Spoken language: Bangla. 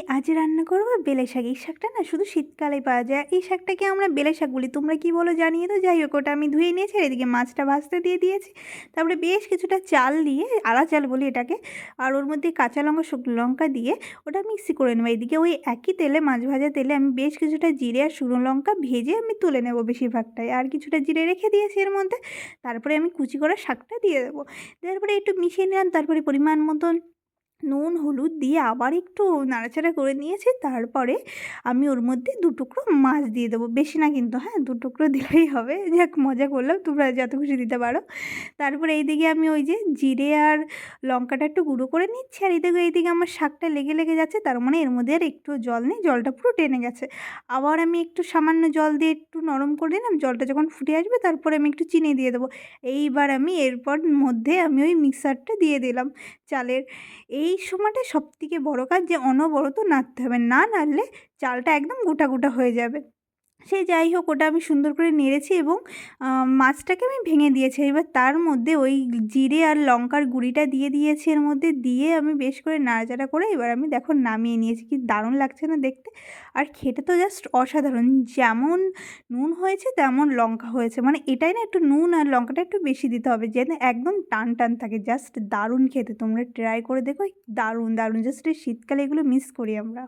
আজ রান্না করবো বেলে শাক। এই শাকটা না শুধু শীতকালেই পাওয়া যায়। এই শাকটাকে আমরা বেলে শাক বলি। তোমরা কি বলো জানিয়ে দাও। যাই হোক, ওটা আমি ধুয়ে নিয়েছি আর এদিকে মাছটা ভাজতে দিয়ে দিয়েছি। তারপরে বেশ কিছুটা চাল দিয়ে, আলা চাল বলি এটাকে, আর ওর মধ্যে কাঁচা লঙ্কা, শুকনো লঙ্কা দিয়ে ওটা মিক্সি করে নেবো। এদিকে ওই একই তেলে, মাছ ভাজা তেলে আমি বেশ কিছুটা জিরে আর শুকনো লঙ্কা ভেজে আমি তুলে নেবো বেশিরভাগটাই। আর কিছুটা জিরে রেখে দিয়েছি এর মধ্যে। তারপরে আমি কুচি করা শাকটা দিয়ে দেবো। দেওয়ার পরে একটু মিশিয়ে নিলাম। তারপরে পরিমাণ মতন নুন, হলুদ দিয়ে আবার একটু নাড়াচাড়া করে নিয়েছি। তারপরে আমি ওর মধ্যে ২ টুকরো মাছ দিয়ে দেবো। বেশি না কিন্তু, হ্যাঁ, ২ টুকরো দিলেই হবে। যাক, মজা করলাম, তোমরা যত খুশি দিতে পারো। তারপরে এইদিকে আমি ওই যে জিরে আর লঙ্কাটা একটু গুঁড়ো করে নিচ্ছি। আর এইদিকে আমার শাকটা লেগে যাচ্ছে। তার মানে এর মধ্যে আর একটুও জল নেই, জলটা পুরো টেনে গেছে। আবার আমি একটু সামান্য জল দিয়ে একটু নরম করে দিলাম। জলটা যখন ফুটে আসবে তারপরে আমি একটু চিনি দিয়ে দেবো। এইবার আমি এরপর মধ্যে আমি ওই মিক্সারটা দিয়ে দিলাম চালের। এই সময়টা সবথেকে বড় কাজ, যে অনবরত নাড়তে হবে। না নাড়লে চালটা একদম গোটা হয়ে যাবে। সে যাই হোক, ওটা আমি সুন্দর করে নেড়েছি এবং মাছটাকে আমি ভেঙে দিয়েছি। এবার তার মধ্যে ওই জিরে আর লঙ্কার গুঁড়িটা দিয়ে দিয়েছি এর মধ্যে। দিয়ে আমি বেশ করে নাড়াচাড়া করে এবার আমি দেখো নামিয়ে নিয়েছি। কি দারুণ লাগছে না দেখতে! আর খেতে তো জাস্ট অসাধারণ। যেমন নুন হয়েছে তেমন লঙ্কা হয়েছে। মানে এটাই না, একটু নুন আর লঙ্কাটা একটু বেশি দিতে হবে যেন একদম টান থাকে। জাস্ট দারুণ খেতে। তোমরা ট্রাই করে দেখো। দারুণ! জাস্ট এই শীতকালে এগুলো মিস করি আমরা।